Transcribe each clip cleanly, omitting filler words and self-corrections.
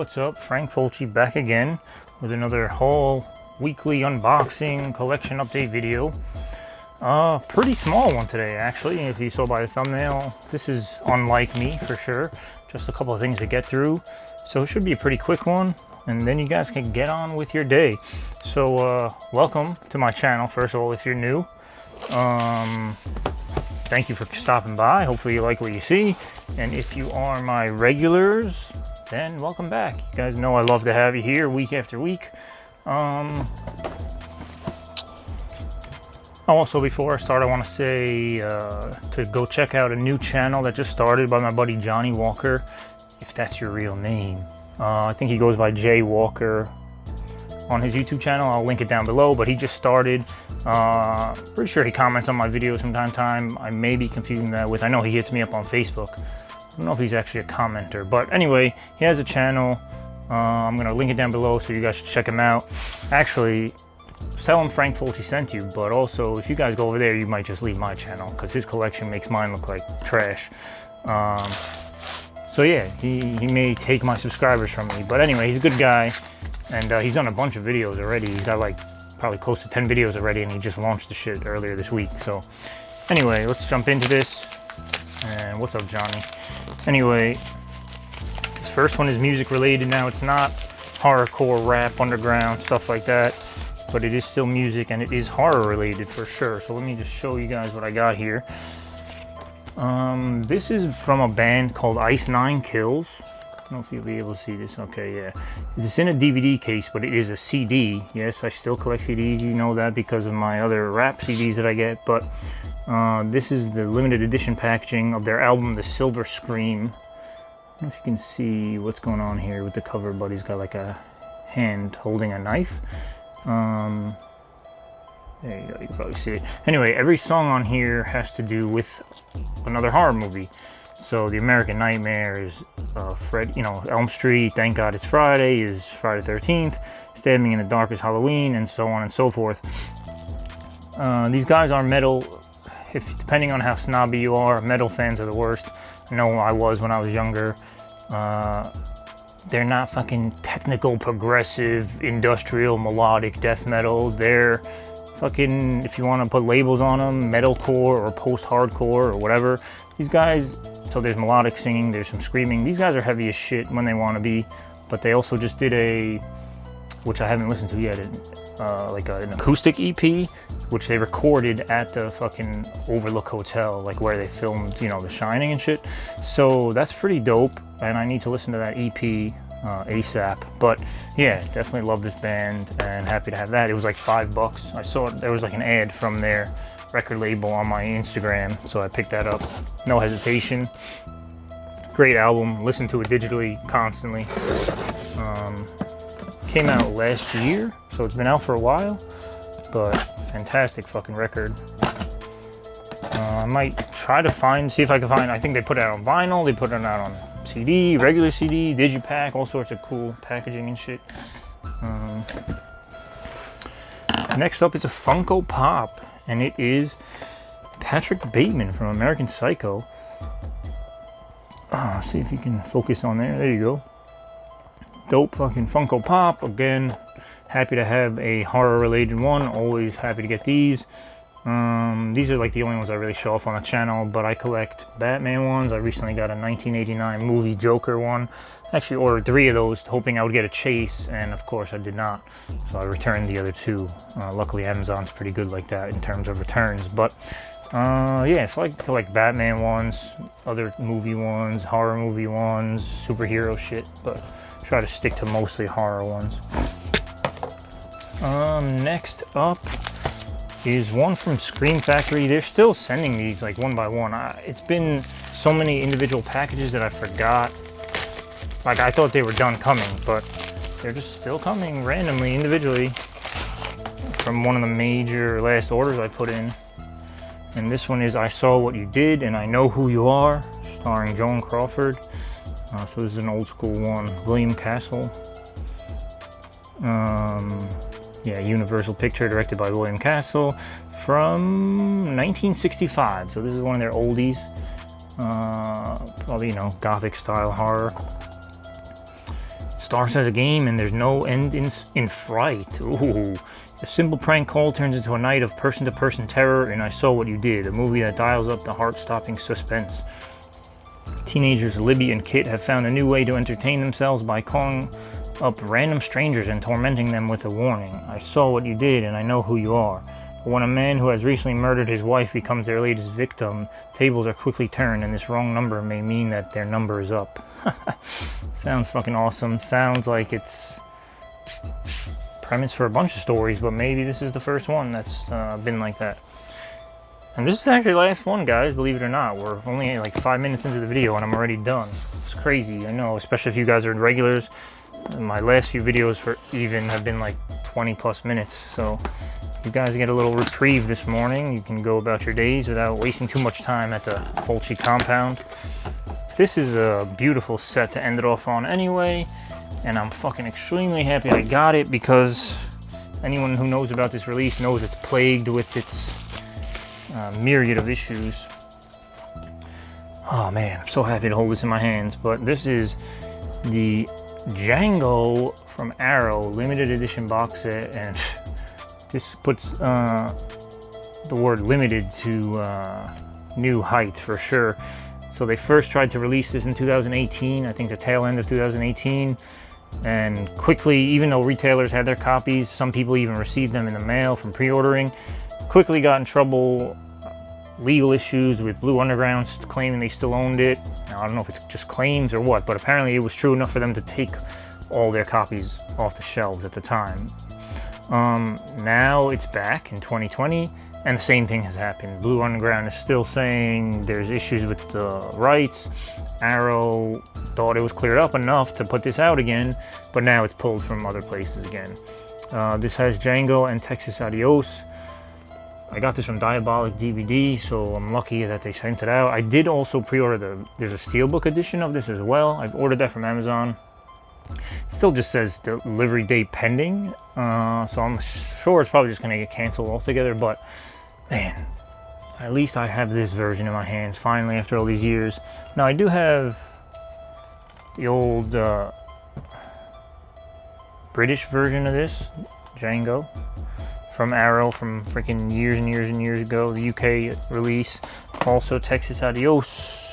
What's up? Frank Fulci back again with another haul weekly unboxing collection update video. Pretty small one today actually, if you saw by the thumbnail. This is unlike me for sure. Just a couple of things to get through. So it should be a pretty quick one, and then you guys can get on with your day. So welcome to my channel, first of all, if you're new. Thank you for stopping by. Hopefully you like what you see. And if you are my regulars, then welcome back. You guys know I love to have you here week after week. Also, before I start, I want to say to go check out a new channel that just started by my buddy Johnny Walker, if that's your real name. I think he goes by Jay Walker on his YouTube channel. I'll link it down below, but he just started. Pretty sure he comments on my videos from time to time. I may be confusing that with, I know he hits me up on Facebook. I don't know if he's actually a commenter, but anyway, he has a channel. I'm gonna link it down below, so you guys should check him out. Actually, tell him Frank Fulci sent you, but also if you guys go over there, you might just leave my channel because his collection makes mine look like trash. So yeah, he may take my subscribers from me, but anyway, he's a good guy, and he's done a bunch of videos already. He's got like probably close to 10 videos already, and he just launched the shit earlier this week. So anyway, let's jump into this. And what's up, Johnny? Anyway, this first one is music related. Now, it's not horrorcore, rap, underground, stuff like that, but it is still music, and it is horror related for sure. So let me just show you guys what I got here. This is from a band called Ice Nine Kills. I don't know if you'll be able to see this. Okay, yeah. It's in a DVD case, but it is a CD. Yes, I still collect CDs. You know that because of my other rap CDs that I get. But this is the limited edition packaging of their album, The Silver Scream. I don't know if you can see what's going on here with the cover, but he's got like a hand holding a knife. There you go, you can probably see it. Anyway, every song on here has to do with another horror movie. So The American Nightmare is Elm Street, Thank God It's Friday is Friday the 13th, Stabbing in the Dark is Halloween, and so on and so forth. These guys are metal. Depending on how snobby you are, metal fans are the worst. I know I was when I was younger. They're not fucking technical, progressive, industrial, melodic death metal. They're fucking, if you want to put labels on them, metalcore or post-hardcore or whatever. These guys, so there's melodic singing, there's some screaming. These guys are heavy as shit when they want to be, but they also just did which I haven't listened to yet, an acoustic EP, which they recorded at the fucking Overlook Hotel, like where they filmed, The Shining and shit. So that's pretty dope, and I need to listen to that EP ASAP. But yeah, definitely love this band and happy to have that. It was like $5. I saw there was like an ad from their record label on my Instagram, so I picked that up. No hesitation. Great album. Listen to it digitally constantly. Came out last year, so it's been out for a while, but fantastic fucking record. I might try to see if I can find, I think they put it out on vinyl, they put it out on CD, regular CD, digipack, all sorts of cool packaging and shit. Next up is a Funko Pop, and it is Patrick Bateman from American Psycho. See if you can focus on there. There you go. Dope fucking Funko Pop. Again, happy to have a horror related one. Always happy to get these. These are like the only ones I really show off on the channel, but I collect Batman ones. I recently got a 1989 movie Joker one. Actually ordered 3 of those, hoping I would get a Chase, and of course I did not. So I returned the other 2. Luckily Amazon's pretty good like that in terms of returns. But yeah, so I collect Batman ones, other movie ones, horror movie ones, superhero shit, but try to stick to mostly horror ones. Next up is one from Scream Factory. They're still sending these like one by one. It's been so many individual packages that I forgot. Like, I thought they were done coming, but they're just still coming randomly, individually, from one of the major last orders I put in. And this one is I Saw What You Did and I Know Who You Are, starring Joan Crawford. So this is an old school one. William Castle. Yeah, Universal picture, directed by William Castle, from 1965. So this is one of their oldies. Probably, Gothic style horror. Starts as a game and there's no end in fright. Ooh. A simple prank call turns into a night of person-to-person terror, and I Saw What You Did, a movie that dials up the heart-stopping suspense. Teenagers Libby and Kit have found a new way to entertain themselves by calling up random strangers and tormenting them with a warning. I saw what you did, and I know who you are. But when a man who has recently murdered his wife becomes their latest victim, tables are quickly turned, and this wrong number may mean that their number is up. Sounds fucking awesome. Sounds like it's premise for a bunch of stories, but maybe this is the first one that's been like that. And this is actually the last one, guys, believe it or not. We're only like 5 minutes into the video and I'm already done. It's crazy, I know, especially if you guys are regulars. My last few videos for even have been like 20 plus minutes, so you guys get a little reprieve this morning. You can go about your days without wasting too much time at the Fulci compound. This is a beautiful set to end it off on anyway, and I'm fucking extremely happy I got it, because anyone who knows about this release knows it's plagued with its myriad of issues. Oh man, I'm so happy to hold this in my hands. But this is the Django from Arrow limited edition box set, and this puts the word limited to new heights for sure. So they first tried to release this in 2018, I think the tail end of 2018, and quickly, even though retailers had their copies, some people even received them in the mail from pre-ordering, quickly got in trouble, legal issues with Blue Underground claiming they still owned it. Now, I don't know if it's just claims or what, but apparently it was true enough for them to take all their copies off the shelves at the time. Now it's back in 2020, and the same thing has happened. Blue Underground is still saying there's issues with the rights. Arrow thought it was cleared up enough to put this out again, but now it's pulled from other places again. This has Django and Texas Adios. I got this from Diabolic DVD, so I'm lucky that they sent it out. I did also pre-order there's a Steelbook edition of this as well. I've ordered that from Amazon. It still just says delivery date pending, so I'm sure it's probably just going to get canceled altogether, but man, at least I have this version in my hands finally after all these years. Now I do have the old British version of this, Django, from Arrow from freaking years and years and years ago, the UK release. Also Texas Adios,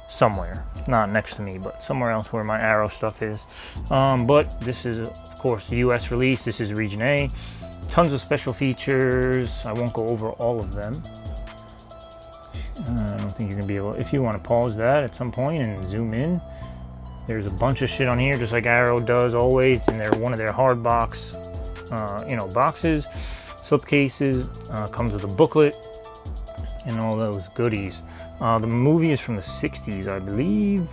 somewhere, not next to me, but somewhere else where my Arrow stuff is. But this is, of course, the US release. This is Region A. Tons of special features. I won't go over all of them. I don't think you're gonna be able, if you want to pause that at some point and zoom in, there's a bunch of shit on here, just like Arrow does always, and they're one of their hard box boxes, slipcases, comes with a booklet and all those goodies. The movie is from the 60s, I believe.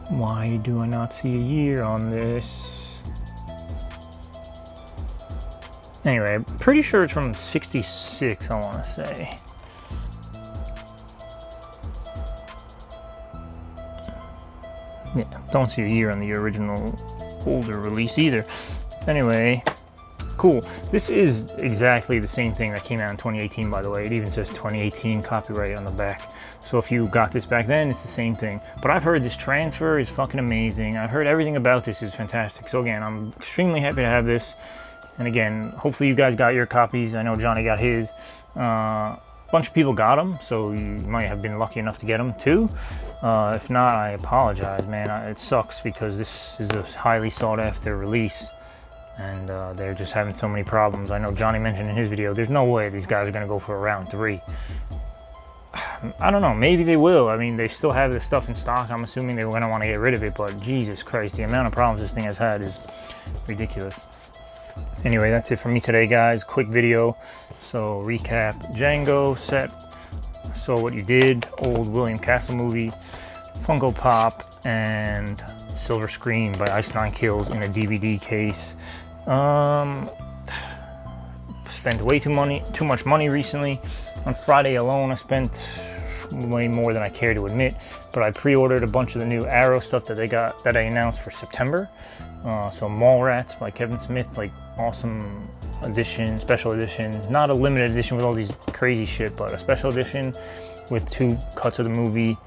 Why do I not see a year on this? Anyway, I'm pretty sure it's from 66, I want to say. Yeah, don't see a year on the original older release either. Anyway, cool. This is exactly the same thing that came out in 2018, by the way. It even says 2018 copyright on the back. So if you got this back then, it's the same thing. But I've heard this transfer is fucking amazing. I've heard everything about this is fantastic. So again, I'm extremely happy to have this. And again, hopefully you guys got your copies. I know Johnny got his. Bunch of people got them, so you might have been lucky enough to get them too. If not, I apologize, man. It sucks because this is a highly sought after release, and they're just having so many problems. I know Johnny mentioned in his video, there's no way these guys are going to go for a round 3. I don't know, maybe they will. I mean, they still have this stuff in stock. I'm assuming they were going to want to get rid of it, but Jesus Christ, the amount of problems this thing has had is ridiculous. Anyway, that's it for me today, guys. Quick video. So recap: Django set, Saw What You Did, old William Castle movie, Funko Pop, and Silver Screen by Ice Nine Kills in a DVD case. Spent way too much money recently. On Friday alone, I spent way more than I care to admit. But I pre-ordered a bunch of the new Arrow stuff that I announced for September. So Mallrats by Kevin Smith, like awesome edition, special edition, not a limited edition with all these crazy shit, but a special edition with 2 cuts of the movie.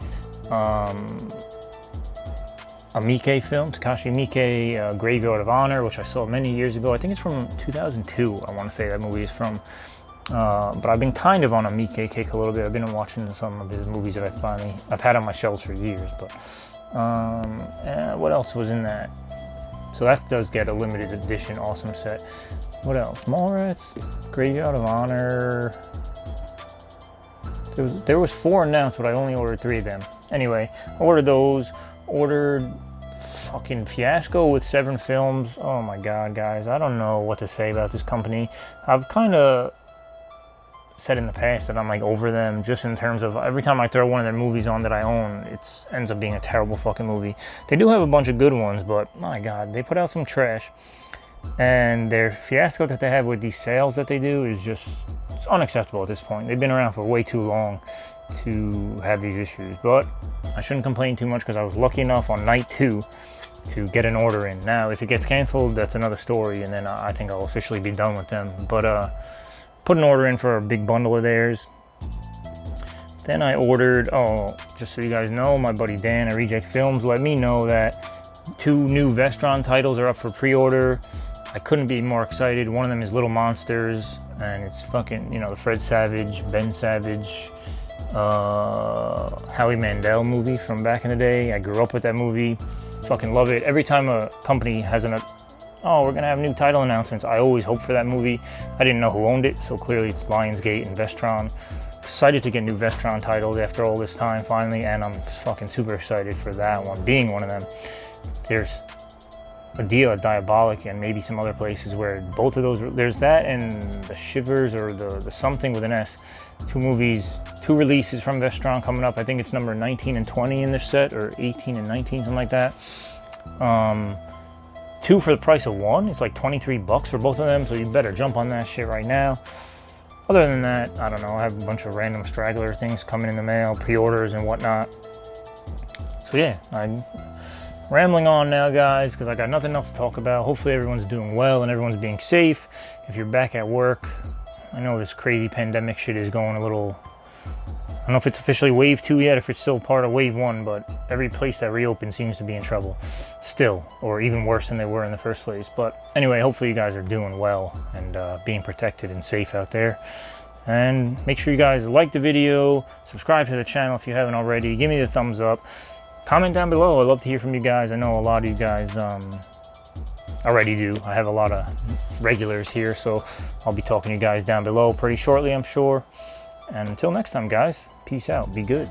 A Miike film, Takashi Miike, Graveyard of Honor, which I saw many years ago. I think it's from 2002, I want to say that movie is from. But I've been kind of on a Miike kick a little bit. I've been watching some of his movies that I've had on my shelves for years. But what else was in that? So that does get a limited edition awesome set. What else? Mallrats, Graveyard of Honor. There was 4 announced, but I only ordered 3 of them. Anyway, I ordered those. Ordered fucking Fiasco with 7 films. Oh my god, guys, I don't know what to say about this company. I've kind of said in the past that I'm like over them, just in terms of every time I throw one of their movies on that I own, it ends up being a terrible fucking movie. They do have a bunch of good ones, but my god, they put out some trash. And their fiasco that they have with these sales that they do is just, it's unacceptable at this point. They've been around for way too long to have these issues, but I shouldn't complain too much because I was lucky enough on night 2 to get an order in. Now if it gets canceled, that's another story, and then I think I'll officially be done with them. But put an order in for a big bundle of theirs. Then I ordered, just so you guys know, my buddy Dan at Reject Films let me know that 2 new Vestron titles are up for pre-order. I couldn't be more excited. One of them is Little Monsters, and it's fucking, you know, the Fred Savage, Ben Savage, Howie Mandel movie from back in the day. I grew up with that movie, fucking love it. Every time a company has we're gonna have new title announcements, I always hope for that movie. I didn't know who owned it, so clearly it's Lionsgate and Vestron. Excited to get new Vestron titles after all this time finally, and I'm fucking super excited for that one being one of them. There's a deal at Diabolic and maybe some other places where both of those, there's that and the Shivers or the something with an S. 2 movies, 2 releases from Vestron coming up. I think it's number 19 and 20 in their set, or 18 and 19, something like that. 2 for the price of 1. It's like $23 for both of them, so you better jump on that shit right now. Other than that, I don't know. I have a bunch of random straggler things coming in the mail, pre-orders and whatnot. So yeah, I'm rambling on now, guys, because I got nothing else to talk about. Hopefully everyone's doing well and everyone's being safe. If you're back at work, I know this crazy pandemic shit is going a little, I don't know if it's officially wave 2 yet, if it's still part of wave 1, but every place that reopened seems to be in trouble still, or even worse than they were in the first place. But anyway, hopefully you guys are doing well and being protected and safe out there. And make sure you guys like the video, subscribe to the channel if you haven't already, give me the thumbs up, comment down below. I'd love to hear from you guys. I know a lot of you guys already do. I have a lot of regulars here, so I'll be talking to you guys down below pretty shortly, I'm sure. And until next time, guys, peace out. Be good.